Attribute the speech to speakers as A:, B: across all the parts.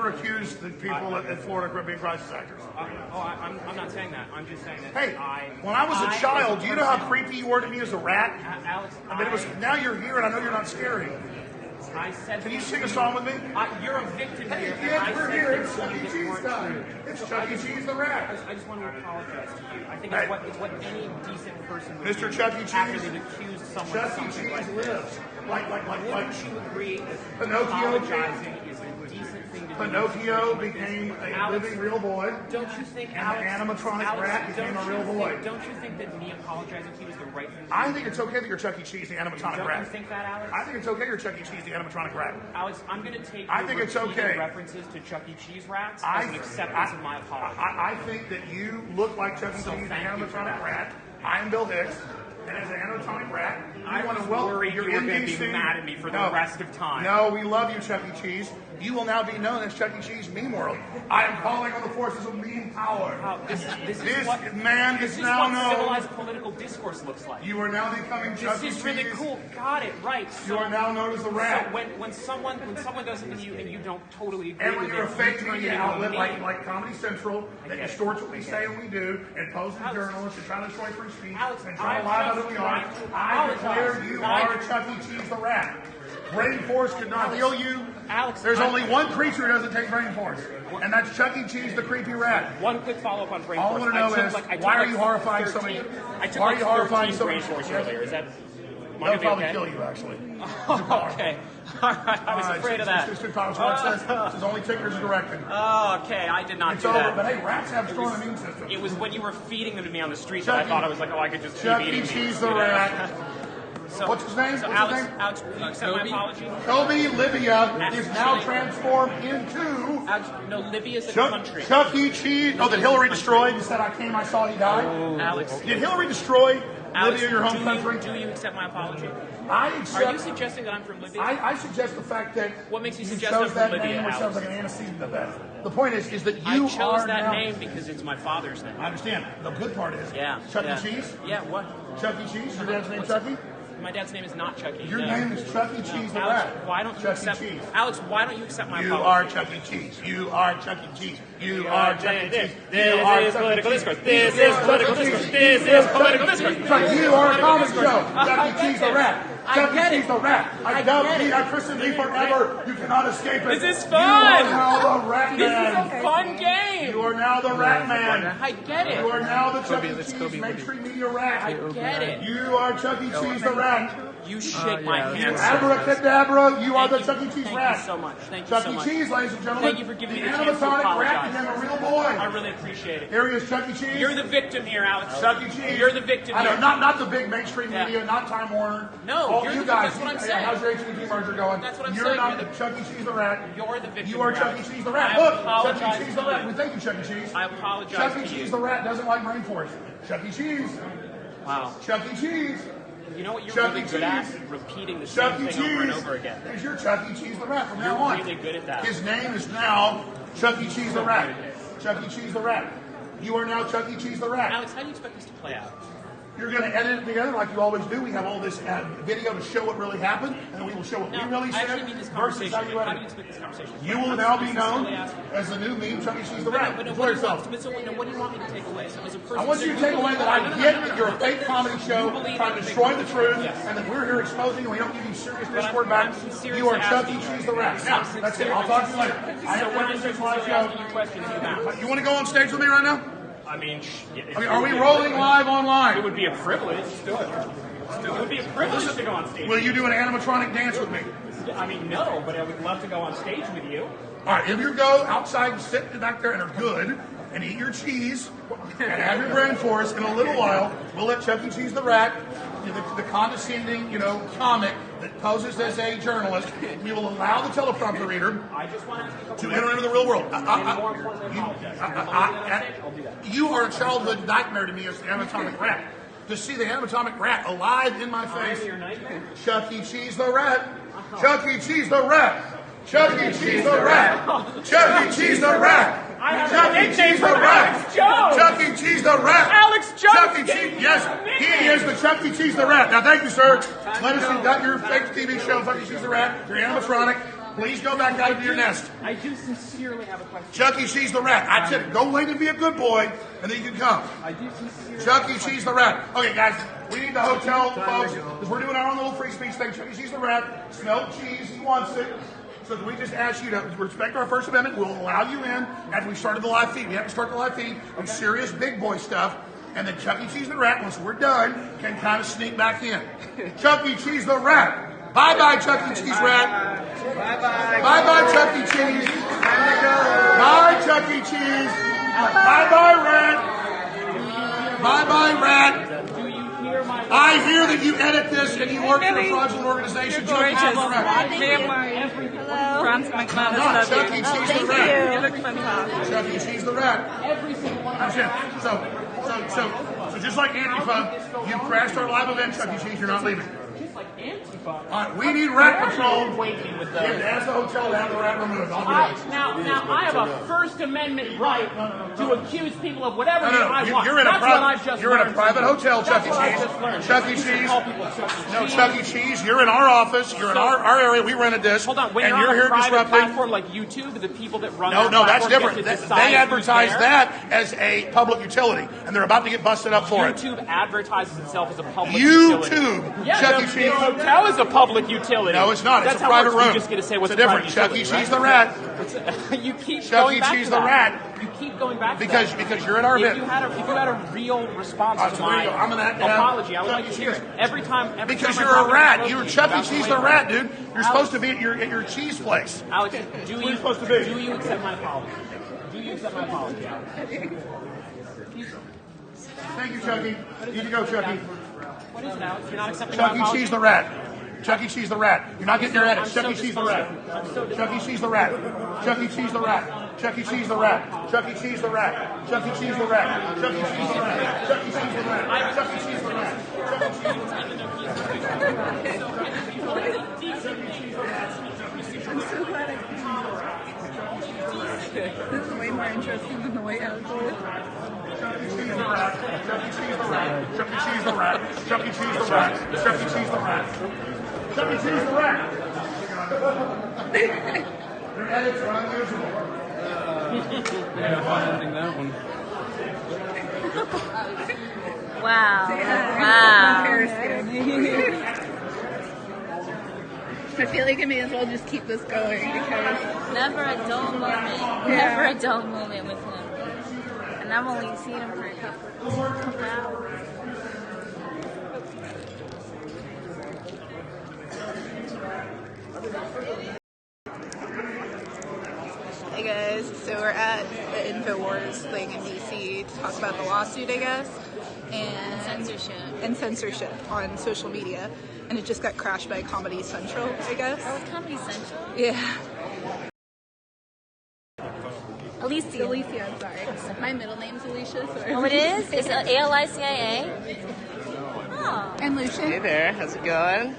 A: accused the people in Florida of being crisis actors.
B: I'm not saying that. I'm just saying that.
A: Hey, when I was a child, do you know how creepy you were to me as a rat?
B: Alex,
A: I mean, it was. Now you're here, and I know you're not scary.
B: I said.
A: Can you sing a song with me?
B: You're a victim here.
A: Yeah, we're here. It's Chuck E. Cheese time. It's Chuck E. Cheese the rat.
B: I just want to apologize to you. I think it's what any decent person would
A: Mr.
B: do
A: Chuck E.
B: after
A: Cheese.
B: they've accused someone
A: Chuck
B: of
A: E.
B: something
A: Cheese
B: like
A: lives.
B: Wouldn't you agree that
A: Pinocchio
B: apologizing is a decent thing to do?
A: Pinocchio became a living real boy.
B: Don't you think
A: And the animatronic rat became a real boy.
B: Don't you think that me apologizing to you is the right thing to do?
A: I think it's okay that you're Chuck E. Cheese, the animatronic
B: Don't
A: rat.
B: you think that, Alex?
A: I think it's okay you're Chuck E. Cheese, the animatronic rat.
B: Alex, I'm going to take
A: I
B: your
A: think it's
B: repeated
A: okay.
B: references to Chuck E. Cheese rats as an acceptance of my apology.
A: I think that you look like Chuck E. Cheese, the animatronic rat. I'm Bill Hicks. And as an animatronic rat,
B: I was worried you were going to be mad at me for the rest of time.
A: No, we love you, Chuck E. Cheese. You will now be known as Chuck E. Cheese Meme World. I am calling on the forces of meme power.
B: This
A: man is now
B: what
A: known.
B: civilized political discourse looks like.
A: You are now becoming Chuck E.
B: This is
A: Cheese.
B: really cool. Got it right.
A: You are now known as the rat.
B: So when someone does something to you and you don't totally agree
A: And when
B: with
A: you're a
B: it,
A: fake
B: you turn
A: media
B: it into a
A: outlet
B: meme.
A: like Comedy Central that
B: get it.
A: distorts what we say and we do and poses
B: Alex,
A: journalists and try to destroy free speech
B: Alex,
A: and try to
B: I'm
A: lie about
B: just
A: who we are,
B: trying to
A: I declare
B: apologize.
A: you are Chuck E. Cheese the rat. Brain force could not heal you.
B: Alex,
A: There's only one creature who doesn't take brain force, and that's Chuck E. Cheese the creepy rat.
B: One quick follow-up on brain
A: All I
B: force.
A: want to know is, why are you horrifying so many? Why are you horrifying so many?
B: brain force earlier? Is that...
A: They'll probably kill you, actually.
B: Okay. All right. I was afraid of that.
A: This is only tickers are directed.
B: Oh, okay. I did not
A: It's
B: do
A: over,
B: that.
A: but hey, rats have strong immune systems.
B: It was when you were feeding them to me on the street that I thought I was like, oh, I could just keep
A: Chuck
B: eating
A: E.
B: these,
A: Cheese the
B: you know?
A: rat.
B: So,
A: What's his name?
B: So
A: What's
B: Alex,
A: his name?
B: Alex, will you accept my apology?
A: Toby Livia is now transformed into
B: Alex, no, Libya's a
A: Chuck,
B: country.
A: Chuck E. Cheese. Oh, that Hillary destroyed and said, I came, I saw, he died.
B: Alex,
A: Did Hillary destroy
B: Alex,
A: Libya, your home country?
B: do you accept my apology?
A: I
B: Are you
A: accept.
B: suggesting that I'm from Libya?
A: I suggest the fact that
B: What makes you
A: you
B: suggest
A: chose
B: I'm
A: that
B: from Libya,
A: name, which sounds
B: Alex?
A: like an antecedent of that. The point is that
B: I
A: you
B: chose
A: are
B: that
A: now,
B: name because it's my father's name.
A: I understand. The good part is,
B: Yeah.
A: Chuck
B: yeah.
A: E. Cheese.
B: Yeah, what?
A: Chuck E. Cheese. Your dad's name Chucky.
B: My dad's name is not Chucky.
A: Your
B: no.
A: name is Chuck E. Cheese the
B: Alex,
A: rat.
B: why don't you
A: Chuck
B: accept...
A: E. Cheese.
B: Alex, why don't you accept my
A: You
B: apology?
A: are Chuck E. Cheese. You are Chuck E. Cheese. You are Chuck E. Cheese.
B: This is political discourse. This is political discourse. This is political discourse.
A: You are a comedy show. Chuck E. Cheese the rat. Chuck
B: get
A: E.
B: it.
A: Cheese the rat. I dubbed me. I christened me forever. You cannot escape it.
B: This is
A: You
B: fun.
A: are now the rat
B: This
A: man.
B: is a fun game.
A: You are now the rat man.
B: I get it.
A: You are now the Chuck E. Cheese mainstream media rat.
B: I get it.
A: You are Chuck E. Cheese the rat.
B: You shake my hand.
A: Abracadabra, you are the
B: Thank
A: Chuck E. Cheese
B: Thank
A: rat.
B: you so much. Thank you
A: Chuck
B: so
A: E.
B: much.
A: Cheese, ladies and gentlemen.
B: Thank you for giving me the
A: the
B: chance to
A: animatronic rat
B: apologize.
A: became a real
B: I
A: boy.
B: really appreciate it.
A: Here he is, Chuck E. Cheese.
B: You're the victim here, Alex.
A: Chuck E. Cheese.
B: You're the victim
A: I know,
B: here.
A: not the big mainstream
B: Yeah.
A: media, not Time Warner.
B: No,
A: All
B: you're
A: you
B: the-
A: guys.
B: that's what I'm
A: yeah,
B: saying.
A: How's your AT&T merger going?
B: That's what I'm
A: You're
B: saying.
A: not
B: You're
A: the Chuck E. Cheese the rat.
B: You're the victim.
A: You are
B: here,
A: Chuck E.
B: Alex.
A: Cheese the rat.
B: I
A: Look, Chuck
B: apologize
A: E. Cheese
B: to
A: the rat.
B: you.
A: We thank you, Chuck E. Cheese.
B: I apologize
A: Chuck
B: to
A: E.
B: you.
A: Cheese the rat doesn't like brain force. Chuck E. Cheese.
B: Wow.
A: Chuck E. Cheese.
B: You know what you're
A: Chuck
B: really
A: E.
B: good at?
A: Cheese.
B: Repeating the
A: Chuck
B: same
A: E.
B: thing over and
A: Cheese
B: over again.
A: is your Chuck E. Cheese the rat from
B: You're
A: now on.
B: really good at that.
A: His name is now Chuck E. Cheese the rat. Chuck E. Cheese the rat. You are now Chuck E. Cheese the rat.
B: Alex, how do you expect this to play out?
A: You're going to edit it together like you always do. We have all this video to show what really happened, and we will show what
B: No,
A: we really
B: I
A: said
B: actually need this
A: versus
B: conversation.
A: how you
B: How do you
A: edit.
B: expect this conversation?
A: You will now be
B: I'm
A: known
B: sincerely asking.
A: as the new meme Chuck E. Cheese the
B: But
A: rat.
B: no,
A: Enjoy
B: what do you
A: yourself.
B: want? So, what do you want me to take away? So, as a person,
A: I want you to take away that I get that you're a fake comedy show trying to destroy the truth, and that we're here exposing and we don't give you serious discord back. You are Chuck E. Cheese the rat. Now, that's it. I'll talk to you later. I have
B: when I'm
A: 36 live
B: sincerely asking
A: show.
B: you questions, you bounce.
A: You want to go on stage with me right now?
B: I mean,
A: Are we rolling live
B: It
A: online?
B: would be a privilege. Do it. It would be a privilege to go on stage.
A: Will you do an animatronic dance with me?
B: I mean, no, but I would love to go on stage with you.
A: All right, if you go outside and sit back there and are good and eat your cheese and have your brain force, in a little while, we'll let Chuck E. Cheese the rat, the condescending, comic that poses as a journalist, we will allow the teleprompter reader
B: I just want to ask you a couple
A: to enter into the real world.
B: And more importantly, apologize.
A: You are a childhood nightmare to me as the animatronic rat. To see the animatronic rat alive in my face.
B: Your nightmare?
A: Chuck E. Cheese the rat. Chuck E. Cheese the rat. Chuck E. Cheese the rat. Chuck E. Cheese the rat.
B: I have
A: Chuck
B: a
A: E.
B: nickname
A: Cheese the
B: for
A: rat.
B: Alex Jones.
A: Chuck E. Cheese the rat.
B: Alex Jones
A: Chuck E.
B: gave
A: Cheese.
B: me
A: Yes,
B: a
A: he
B: nickname.
A: is the Chuck E. Cheese the rat. Now, thank you, sir. Let us see. Got your fake TV show, Chuck E. Cheese the rat. Your animatronic. Please go back out to your nest.
B: I do sincerely have a question.
A: Chuck E. Cheese the rat. I said, go wait and be a good boy, and then you can come.
B: I do sincerely.
A: Chuck E. Cheese the rat. Okay, guys, we need the hotel folks because we're doing our own little free speech thing. Chuck E. Cheese the rat. Smelled cheese. He wants it. So we just ask you to respect our First Amendment. We'll allow you in after we started the live feed. We have to start the live feed on serious big boy stuff. And then Chuck E. Cheese the rat, once we're done, can kind of sneak back in. Chuck E. Cheese the rat. Bye-bye, Chuck E. Cheese rat.
C: Bye-bye.
A: Bye-bye, Chuck E. Cheese. Bye, Chuck E. Cheese. Bye-bye, rat. Bye-bye, rat.
B: Do you hear my?
A: I hear that you edit this and you work for a fraudulent organization. Chuck E. Cheese the rat.
D: Franz McMahon
A: No,
D: is
A: Chuck E. Cheese the rat.
D: You look fantastic.
A: Chuck E. Cheese the rat.
B: Every single one.
A: That's it. So just like Antifa, you crashed our live event, Chuck E. Cheese, you're not leaving.
B: Just like Antifa.
A: All right, we need rat patrol.
B: Waiting with
A: You have to ask the hotel to have the rat removed. I'll do it.
B: Now I have a First Amendment right to accuse people of whatever I want.
A: You're in
B: That's what I've just
A: you're in a
B: learned.
A: private hotel, Chuck E.
B: That's what I just
A: Cheese.
B: learned.
A: Chuck E.
B: You
A: Cheese.
B: call people Chuck E.
A: No,
B: Cheese.
A: Chuck E. Cheese. You're in our office. You're in our area. We rented this.
B: Hold on. When
A: and
B: you're on
A: here
B: a private
A: disrupting.
B: platform like YouTube, the people that run
A: No,
B: that
A: that's
B: platform
A: different.
B: get to
A: They
B: decide
A: advertise
B: who's there.
A: that as a public utility, and they're about to get busted up for it.
B: YouTube advertises itself as a public utility.
A: YouTube.
B: Yeah,
A: Chuck E.
B: the
A: Cheese.
B: hotel is a public utility.
A: No, it's not. It's
B: That's
A: a
B: how it
A: private
B: works.
A: room.
B: You just get to say what's
A: it's a different. Chuck E. Cheese the rat.
B: You keep
A: Chuck
B: going
A: E.
B: back
A: Cheese
B: to
A: the
B: that.
A: rat.
B: You keep going back to
A: Because you're in our
B: if
A: event.
B: you had a real response
A: So
B: to
A: there
B: my
A: you go. I'm gonna have to have
B: apology, I would
A: Chuck
B: like
A: E.
B: to hear
A: Cheese.
B: it. Every time
A: Because
B: I
A: you're
B: talk
A: a rat.
B: about
A: You're
B: you
A: Chuck E.
B: about
A: Cheese
B: the
A: the
B: way-
A: rat, dude. You're supposed to be at your cheese place.
B: Alex, do you
A: supposed to be?
B: Do you accept my apology? Do you accept my apology, Alex?
A: Thank you, Chucky. Need to go, Chucky.
B: What is it, Alex? You're not accepting
A: Chuck
B: my
A: E.
B: apology?
A: Cheese the rat. Chuck E. Cheese the rat. You're not getting your edits. Chuck E. Cheese the rat. Chuck E. Cheese the rat. Chuck E. Cheese the rat. Chuck E. Cheese the rat. Chuck E. Cheese the rat. Chuck E. Cheese the rat. Chuck E. Cheese the rat. Chuck E. Cheese the rat. Chuck E. Cheese the rat. Chuck E. Cheese the rat.
D: This is way more interesting than the way out was.
A: Chuck E. Cheese the rat. Chuck E. Cheese the rat. Chuck E. Cheese the rat. Chuck E. Cheese the rat. Chuck E. Cheese the rat. Chuck E. Cheese the rat. Your edits are unusual.
E: Wow.
D: I feel like I may as well just keep this going because
E: Never a dull moment. Never a dull moment with him. And I've only seen him for a couple hours.
D: Hey guys, so we're at the InfoWars thing in DC to talk about the lawsuit, I guess, and censorship on social media, and it just got crashed by Comedy Central, I guess.
E: Oh, it's Comedy Central?
D: Yeah.
E: Alicia.
D: Alicia, I'm sorry. My middle name's Alicia. So
E: Oh, it is? It's ALICIA? Oh.
D: And Lucian.
C: Hey there, how's it going?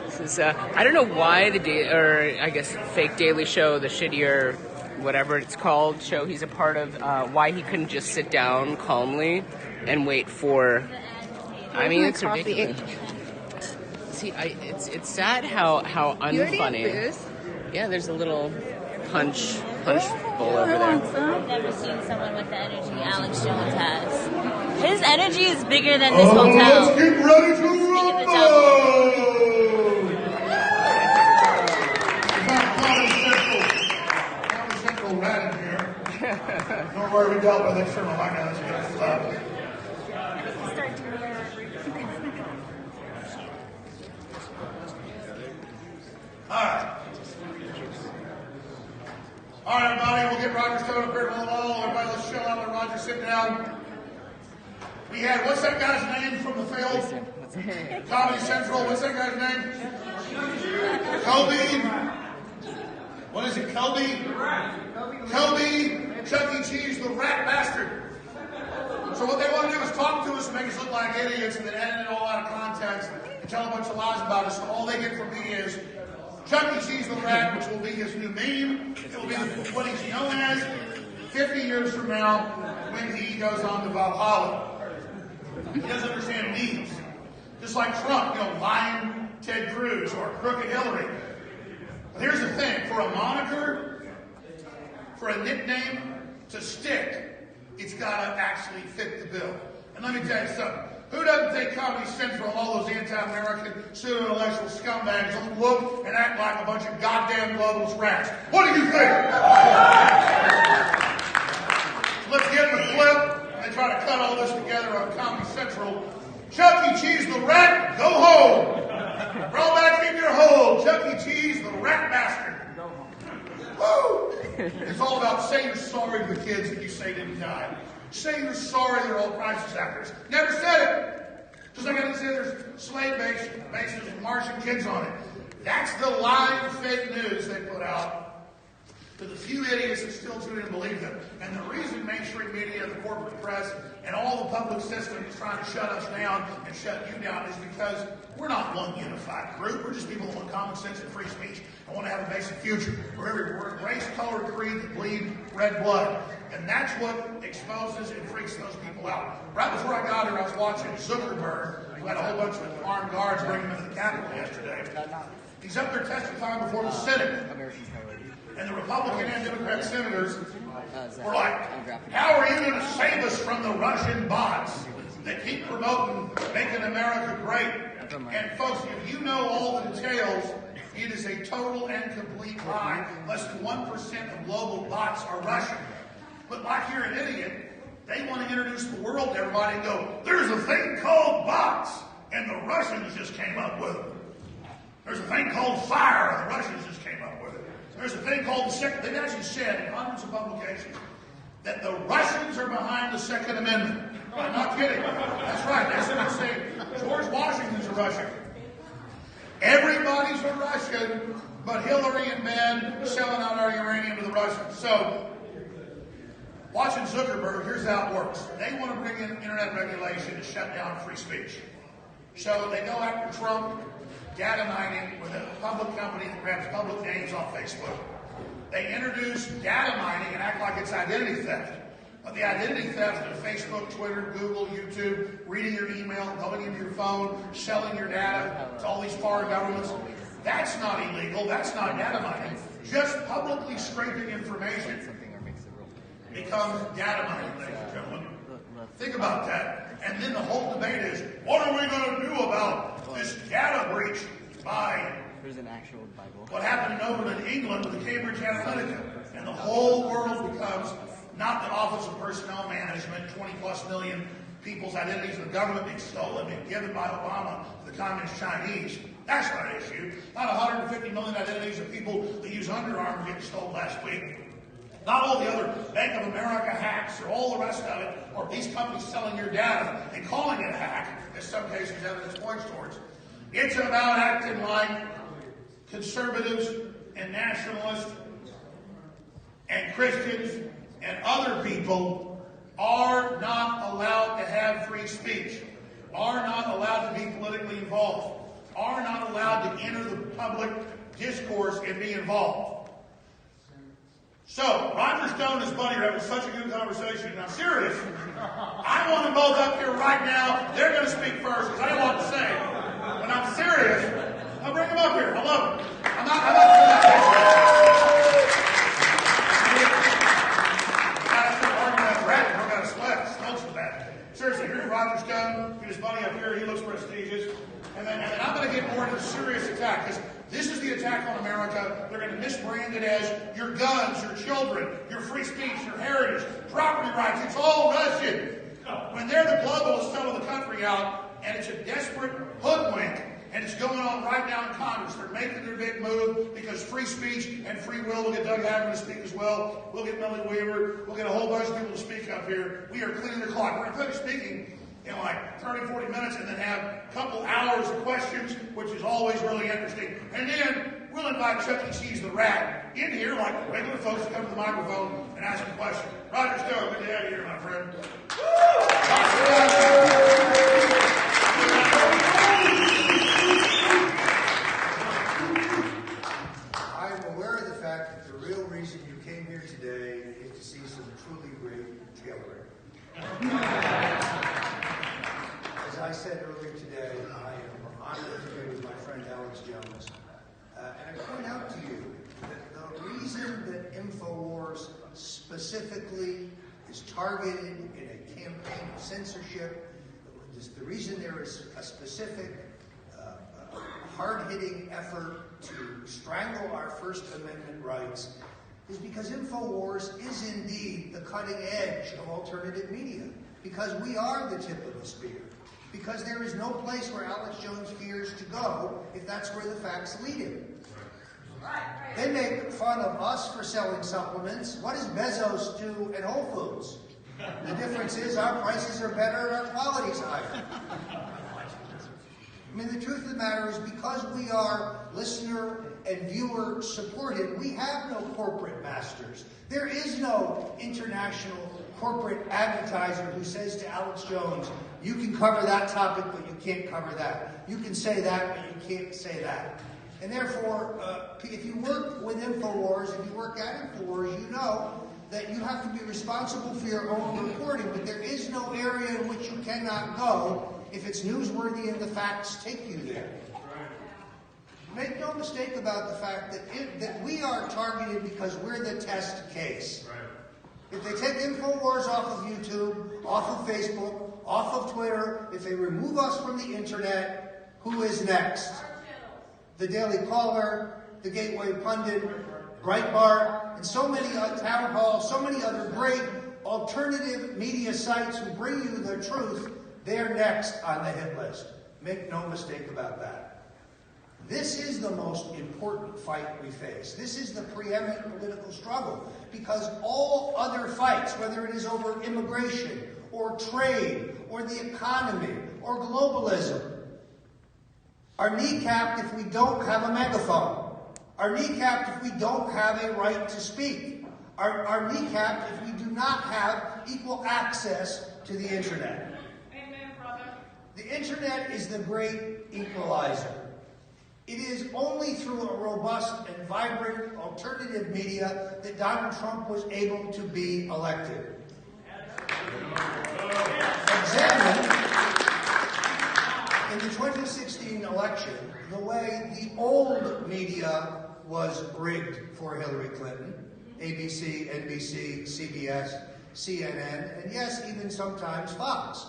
C: This is I don't know why I guess fake Daily Show, the shittier whatever it's called show he's a part of, why he couldn't just sit down calmly and wait for. I mean, it's ridiculous. See, it's sad how
D: You already have
C: unfunny.
D: booze?
C: Yeah, there's a little punch bowl over there.
E: I've never seen someone with the energy Alex Jones has. His energy is bigger than this hotel.
A: Let's get ready to
E: Speaking of the
A: rumble! Comedy Central rat in here. Don't worry, we dealt with it. Sure, my guys. All right, everybody, we'll get Roger Stone up here to the wall. Everybody, let's chill out. Let Roger sit down. We had, what's that guy's name from the field? Comedy Central, what's that guy's name? Kobe. What is it, Kobe? Kobe, Chuck E. Cheese, the rat bastard. So what they want to do is talk to us and make us look like idiots and then edit it all out of context and tell a bunch of lies about us. So all they get from me is Chuck E. Cheese the rat, which will be his new meme. It will be what he's known as 50 years from now when he goes on to Valhalla. He doesn't understand memes. Just like Trump, lying Ted Cruz or crooked Hillary. But here's the thing, for a moniker, for a nickname to stick, it's got to actually fit the bill. And let me tell you something. Who doesn't think Comedy Central and all those anti-American, pseudo-intellectual scumbags don't look and act like a bunch of goddamn globalist rats? What do you think? Let's get the clip and try to cut all this together on Comedy Central. Chuck E. Cheese the rat, go home. Roll back in your hole, Chuck E. Cheese the rat bastard. Woo! It's all about saying you're sorry to the kids that you say didn't die. Say you're sorry they're all crisis actors. Never said it. Just like I didn't say there's slave bases with Martian kids on it. That's the lying fake news they put out to the few idiots that still tune in and believe them. And the reason mainstream media, the corporate press, and all the public system is trying to shut us down and shut you down is because we're not one unified group. We're just people that want common sense and free speech and want to have a basic future. We're race, color, creed that bleed red blood. And that's what exposes and freaks those people out. Right before I got here, I was watching Zuckerberg, who had a whole bunch of armed guards bring him into the Capitol yesterday. He's up there testifying before the Senate. And the Republican and Democrat senators were like, how are you going to save us from the Russian bots that keep promoting making America great? And folks, if you know all the details, it is a total and complete lie. Less than 1% of global bots are Russian. But like you're an idiot, they want to introduce the world to everybody and go, there's a thing called bots, and the Russians just came up with it. There's a thing called fire, and the Russians just came up with it. There's a thing called the Second. They've actually said in hundreds of publications that the Russians are behind the Second Amendment. I'm not kidding. That's right. That's what they're saying. George Washington's a Russian. Everybody's a Russian, but Hillary and Ben selling out our uranium to the Russians. So, watching Zuckerberg, here's how it works. They want to bring in internet regulation to shut down free speech. So they go after Trump, data mining with a public company that grabs public names off Facebook. They introduce data mining and act like it's identity theft. But the identity theft of Facebook, Twitter, Google, YouTube, reading your email, going into your phone, selling your data to all these foreign governments, that's not illegal. That's not data mining. Just publicly scraping information becomes data mining, ladies and gentlemen. Think about that. And then the whole debate is, what are we going to do about this data breach by what happened in Oberlin, England with the Cambridge Analytica? And the whole world becomes not the Office of Personnel Management, 20+ million people's identities of the government being stolen and given by Obama to the Communist Chinese. That's not an issue. Not 150 million identities of people that use Under Armour getting stolen last week. Not all the other Bank of America hacks or all the rest of it, or these companies selling your data and calling it a hack, as some cases evidence points towards. It's about acting like conservatives and nationalists and Christians and other people are not allowed to have free speech, are not allowed to be politically involved, are not allowed to enter the public discourse and be involved. So, Roger Stone and his buddy are having such a good conversation. Now, serious, I want them both up here right now. They're going to speak first because I don't want to say. When I'm serious, I'll bring them up here. I love them. I'm not doing that. Stone's for that. Seriously, here's Roger Stone. Get his buddy up here. He looks prestigious. And then I'm going to get more into the serious attack because this is the attack on America. They're going to misbrand it as your guns, your children, your free speech, your heritage, property rights. It's all Russian. When they're the globalists selling the country out, and it's a desperate hoodwink, and it's going on right now in Congress. They're making their big move because free speech and free will. We'll get Doug Haverman to speak as well. We'll get Millie Weaver. We'll get a whole bunch of people to speak up here. We are cleaning the clock. We're going to finish speaking in like 30, 40 minutes and then have a couple hours of questions, which is always really interesting. And then we'll invite Chuck E. Cheese the rat in here like regular folks to come to the microphone and ask a question. Roger Stone, good to have you here, my friend.
F: I am aware of the fact that the real reason you came here today is to see some truly great jailbreak. As I said earlier today, I am honored to be with my friend Alex Jones. And I point out to you that the reason that InfoWars specifically is targeted in a campaign of censorship, the reason there is a specific hard-hitting effort to strangle our First Amendment rights is because InfoWars is indeed the cutting edge of alternative media, because we are the tip of the spear, because there is no place where Alex Jones fears to go if that's where the facts lead him. They make fun of us for selling supplements. What does Bezos do at Whole Foods? The difference is our prices are better and our quality's higher. I mean, the truth of the matter is, because we are listener and viewer supported, we have no corporate masters. There is no international corporate advertiser who says to Alex Jones, you can cover that topic, but you can't cover that. You can say that, but you can't say that. And therefore, if you work with InfoWars, if you work at InfoWars, you know that you have to be responsible for your own reporting, but there is no area in which you cannot go if it's newsworthy and the facts take you there. Make no mistake about the fact that we are targeted because we're the test case. If they take InfoWars off of YouTube, off of Facebook, off of Twitter, if they remove us from the internet, who is next? The Daily Caller, the Gateway Pundit, Breitbart, and so many Town Hall, so many other great alternative media sites who bring you the truth, they're next on the hit list. Make no mistake about that. This is the most important fight we face. This is the preeminent political struggle, because all other fights, whether it is over immigration or trade or the economy or globalism, are kneecapped if we don't have a megaphone. Are kneecapped if we don't have a right to speak. Are kneecapped if we do not have equal access to the internet.
G: Amen, brother.
F: The internet is the great equalizer. It is only through a robust and vibrant alternative media that Donald Trump was able to be elected. Examine in the 2016 election the way the old media was rigged for Hillary Clinton. ABC, NBC, CBS, CNN, and yes, even sometimes Fox.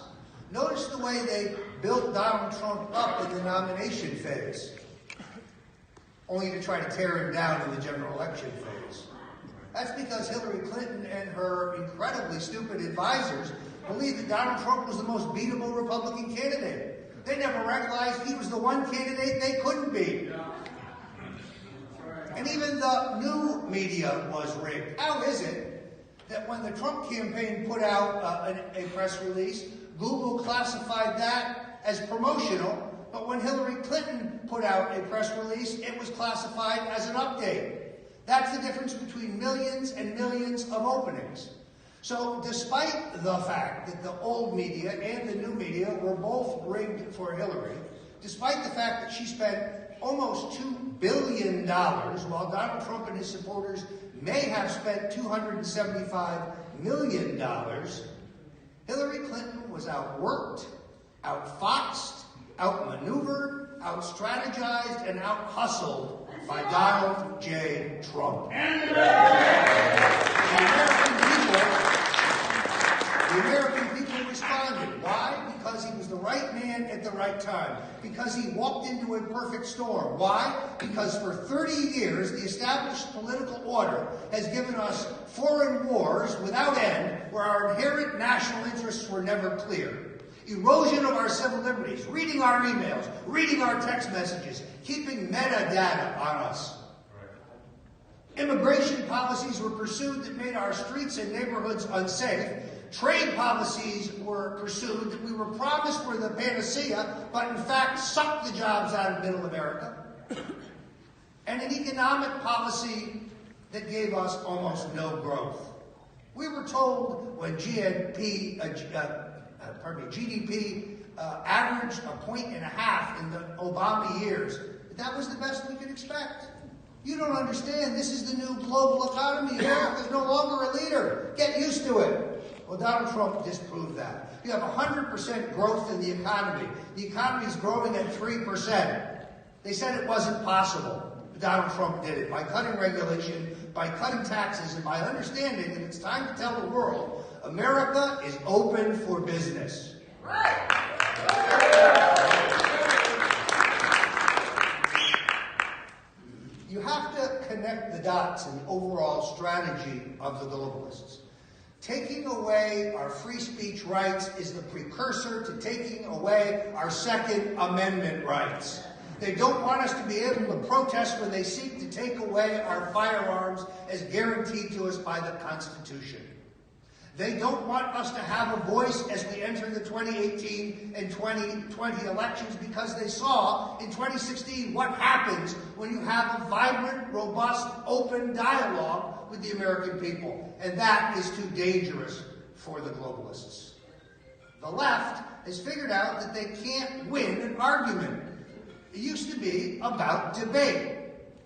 F: Notice the way they built Donald Trump up in the nomination phase, only to try to tear him down in the general election phase. That's because Hillary Clinton and her incredibly stupid advisors believed that Donald Trump was the most beatable Republican candidate. They never realized he was the one candidate they couldn't beat. And even the new media was rigged. How is it that when the Trump campaign put out a press release, Google classified that as promotional, but when Hillary Clinton put out a press release, it was classified as an update? That's the difference between millions and millions of openings. So despite the fact that the old media and the new media were both rigged for Hillary, despite the fact that she spent almost $2 billion, while Donald Trump and his supporters may have spent $275 million, Hillary Clinton was outworked, outfoxed, outmaneuvered, outstrategized, and out-hustled by Donald J. Trump. The American people responded. Why? Because he was the right man at the right time. Because he walked into a perfect storm. Why? Because for 30 years, the established political order has given us foreign wars without end, where our inherent national interests were never clear. Erosion of our civil liberties, reading our emails, reading our text messages, keeping metadata on us. Immigration policies were pursued that made our streets and neighborhoods unsafe. Trade policies were pursued that we were promised were the panacea, but in fact sucked the jobs out of middle America. And an economic policy that gave us almost no growth. We were told when GDP averaged 1.5 points in the Obama years, that was the best we could expect. You don't understand. This is the new global economy. America is no longer a leader. Get used to it. Well, Donald Trump disproved that. You have 100% growth in the economy. The economy is growing at 3%. They said it wasn't possible. Donald Trump did it, by cutting regulation, by cutting taxes, and by understanding that it's time to tell the world America is open for business. You have to connect the dots in the overall strategy of the globalists. Taking away our free speech rights is the precursor to taking away our Second Amendment rights. They don't want us to be able to protest when they seek to take away our firearms as guaranteed to us by the Constitution. They don't want us to have a voice as we enter the 2018 and 2020 elections because they saw in 2016 what happens when you have a vibrant, robust, open dialogue with the American people. And that is too dangerous for the globalists. The left has figured out that they can't win an argument. It used to be about debate.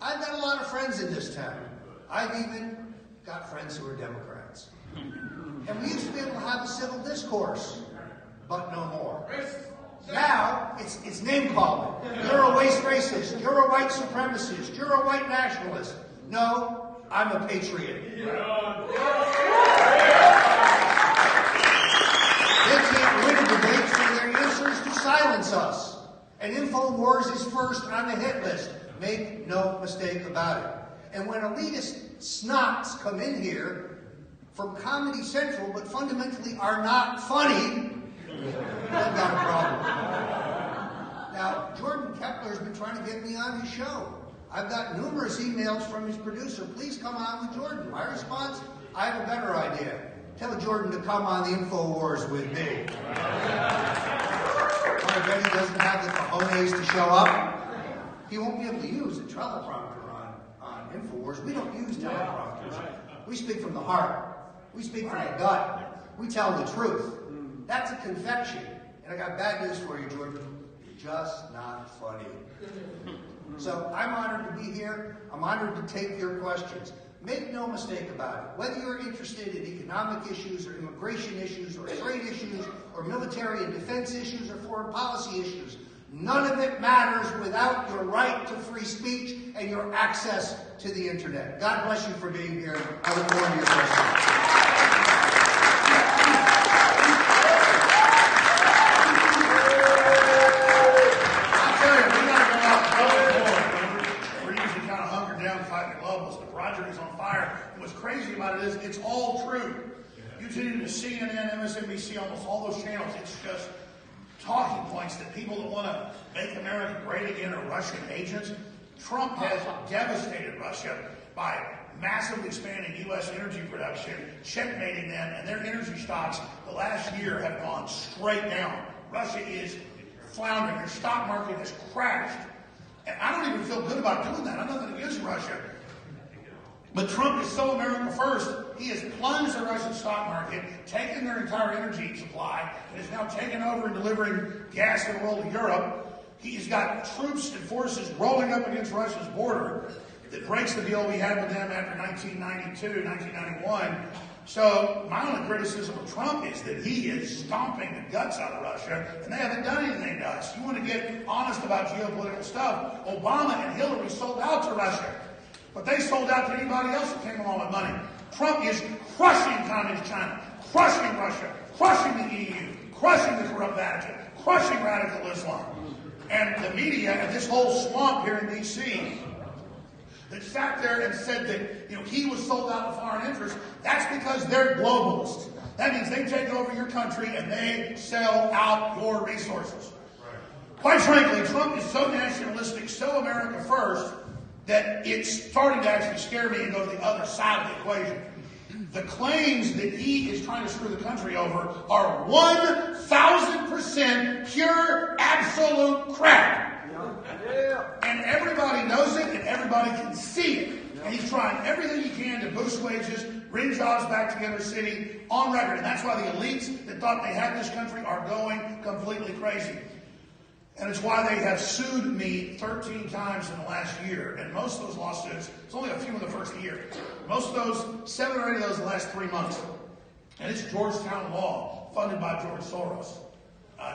F: I've got a lot of friends in this town. I've even got friends who are Democrats. And we used to be able to have a civil discourse, but no more. Now, it's name-calling. You're a waste racist. You're a white supremacist. You're a white nationalist. No, I'm a patriot. They can't win a debate, so their answer is to silence us. And InfoWars is first on the hit list. Make no mistake about it. And when elitist snots come in here from Comedy Central, but fundamentally are not funny, they've got a problem. Now, Jordan Kepler's been trying to get me on his show. I've got numerous emails from his producer. Please come on with Jordan. My response, I have a better idea. Tell Jordan to come on the InfoWars with me. I bet he doesn't have the cojones to show up. He won't be able to use a teleprompter on InfoWars. We don't use teleprompters. We speak from the heart. We speak from the gut. We tell the truth. That's a confection. And I got bad news for you, Jordan. You're just not funny. So I'm honored to be here. I'm honored to take your questions. Make no mistake about it. Whether you're interested in economic issues or immigration issues or trade issues or military and defense issues or foreign policy issues, none of it matters without your right to free speech and your access to the internet. God bless you for being here. I look forward to your questions.
A: Crazy about it is it's all true. You tune into CNN, MSNBC, almost all those channels. It's just talking points that people that want to make America great again are Russian agents. Trump has devastated Russia by massively expanding U.S. energy production, checkmating them, and their energy stocks the last year have gone straight down. Russia is floundering. Their stock market has crashed. And I don't even feel good about doing that. I'm nothing against Russia. But Trump is so America first, he has plunged the Russian stock market, taken their entire energy supply, and is now taken over and delivering gas and oil to Europe. He's got troops and forces rolling up against Russia's border that breaks the deal we had with them after 1992, 1991. So my only criticism of Trump is that he is stomping the guts out of Russia, and they haven't done anything to us. You want to get honest about geopolitical stuff, Obama and Hillary sold out to Russia. But they sold out to anybody else that came along with money. Trump is crushing Communist China, crushing Russia, crushing the EU, crushing the corrupt Vatican, crushing radical Islam. And the media and this whole swamp here in D.C. that sat there and said that he was sold out to foreign interests, that's because they're globalists. That means they take over your country and they sell out your resources. Quite frankly, Trump is so nationalistic, so America first, that it's starting to actually scare me and go to the other side of the equation. The claims that he is trying to screw the country over are 1,000% pure, absolute crap. And everybody knows it and everybody can see it. And he's trying everything he can to boost wages, bring jobs back to the inner city on record. And that's why the elites that thought they had this country are going completely crazy. And it's why they have sued me 13 times in the last year. And most of those lawsuits, it's only a few in the first year. Most of those, 7 or 8 of those in the last 3 months. And it's Georgetown Law, funded by George Soros.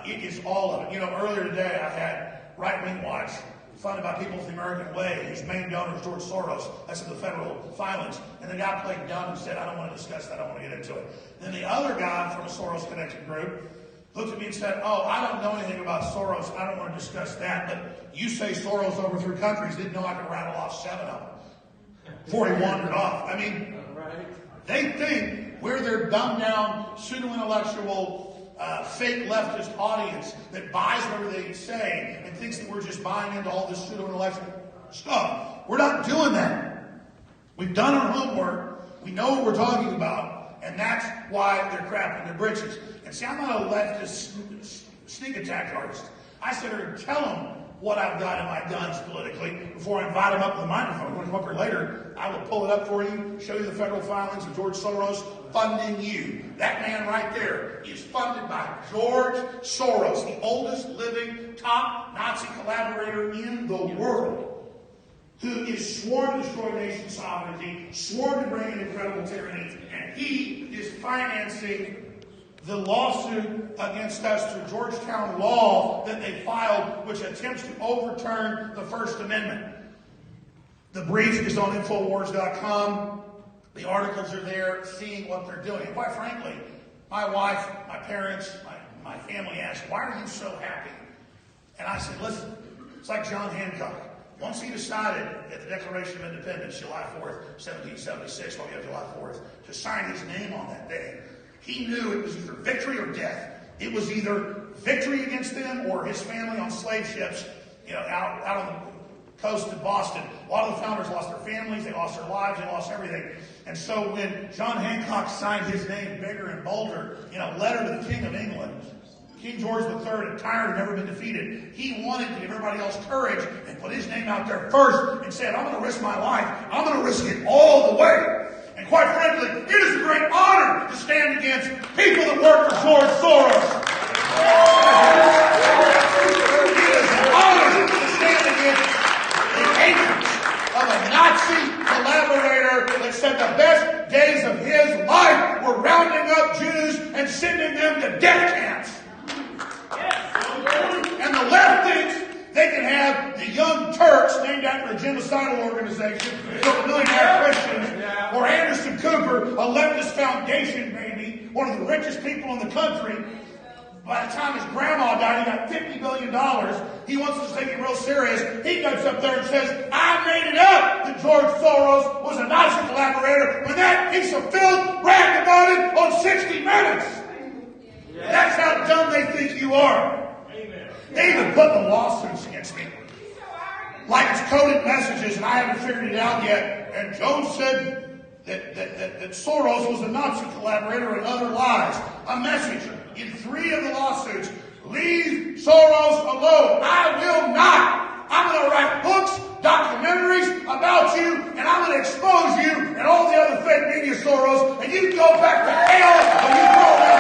A: It is all of it. Earlier today I had Right Wing Watch funded by People of the American Way, whose main donor is George Soros. That's in the federal filings. And the guy played dumb and said, I don't want to discuss that, I don't want to get into it. Then the other guy from a Soros-connected group looked at me and said, oh, I don't know anything about Soros, I don't want to discuss that, but you say Soros overthrew countries, didn't know I could rattle off 7 of them before he wandered off. I mean, they think we're their dumbed-down, pseudo-intellectual, fake leftist audience that buys whatever they say and thinks that we're just buying into all this pseudo-intellectual stuff. We're not doing that. We've done our homework. We know what we're talking about, and that's why they're crapping their britches. And see, I'm not a leftist sneak attack artist. I sit here and tell them what I've got in my guns politically before I invite them up to the microphone. When I come up here later, I will pull it up for you, show you the federal filings of George Soros funding you. That man right there is funded by George Soros, the oldest living top Nazi collaborator in the world, who is sworn to destroy nation sovereignty, sworn to bring in incredible tyranny, and he is financing the lawsuit against us through Georgetown law that they filed, which attempts to overturn the First Amendment. The brief is on Infowars.com. The articles are there, seeing what they're doing. And quite frankly, my wife, my parents, my family asked, why are you so happy? And I said, listen, it's like John Hancock. Once he decided at the Declaration of Independence, July 4th, 1776, while we have July 4th, to sign his name on that day, he knew it was either victory or death. It was either victory against them or his family on slave ships, out on the coast of Boston. A lot of the founders lost their families, they lost their lives, they lost everything. And so when John Hancock signed his name bigger and bolder in a letter to the King of England, King George III, and tired of never been defeated, he wanted to give everybody else courage and put his name out there first and said, I'm going to risk my life. I'm going to risk it all the way. And quite frankly, it is a great honor to stand against people that work for George Soros. It is an honor to stand against the agents of a Nazi collaborator that said the best days of his life were rounding up Jews and sending them to death camps. And the left thinks they can have the Young Turks, named after a genocidal organization, killed a millionaire Christians, or Anderson Cooper, a leftist foundation baby, one of the richest people in the country. By the time his grandma died, he got $50 billion. He wants us to take it real serious. He gets up there and says, I made it up that George Soros was a Nazi collaborator when that piece of filth bragged about it on 60 Minutes. That's how dumb they think you are. They even put the lawsuits against me. Like it's coded messages, and I haven't figured it out yet. And Jones said that Soros was a Nazi collaborator and other lies. A message in 3 of the lawsuits. Leave Soros alone. I will not. I'm going to write books, documentaries about you, and I'm going to expose you and all the other fake media Soros, and you can go back to hell when you grow up.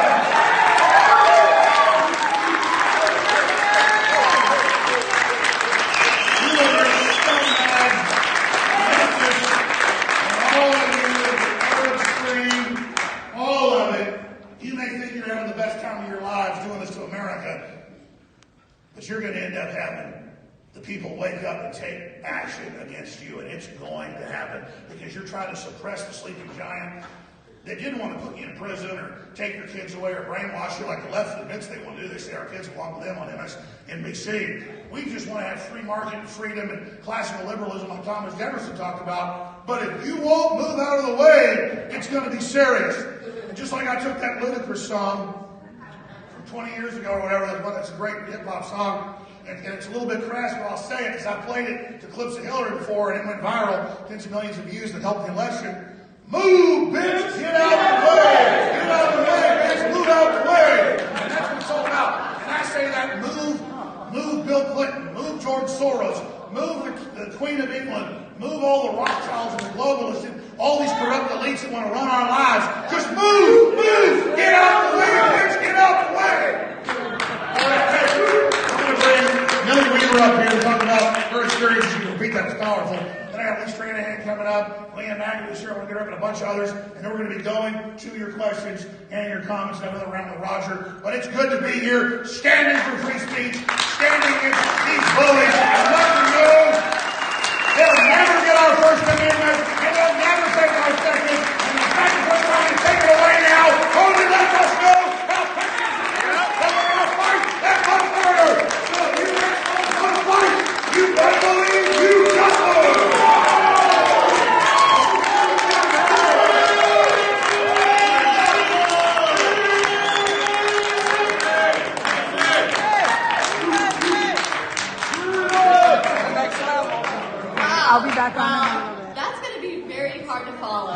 A: But you're going to end up having the people wake up and take action against you, and it's going to happen because you're trying to suppress the sleeping giant. They didn't want to put you in prison or take your kids away or brainwash you like the left admits they want to do. They say our kids belong to them on MSNBC. We just want to have free market freedom and classical liberalism like Thomas Jefferson talked about. But if you won't move out of the way, it's going to be serious. And just like I took that ludicrous song 20 years ago or whatever, that's a great hip-hop song, and it's a little bit crass, but I'll say it because I played it to clips of Hillary before, and it went viral, tens of millions of views that helped the election. Move, bitch! Get out of the way! Get out of the way, bitch! Move out the way! And that's what it's all about. And I say that, move Bill Clinton, move George Soros, move the Queen of England, move all the Rothschilds and the globalists and all these corrupt elites that want to run our lives. Just move! Get out the way, bitch! Get out the way! I'm going to bring Millie Weaver up here to talk about her experiences. You can repeat that, it's powerful. Then I got Lee Stranahan coming up, Leanne McAdoo here, I'm going to get her up, and a bunch of others. And then we're going to be going to your questions and your comments, another round with Roger. But it's good to be here, standing for free speech, standing against these bullies and let them know they'll never get our First Amendment and they'll never take our Second. And the fact that we're trying to take it away now only lets us know how Texas is that we're going to fight that much harder. So if you guys want to fight, you better believe you got one.
G: I'll be back on.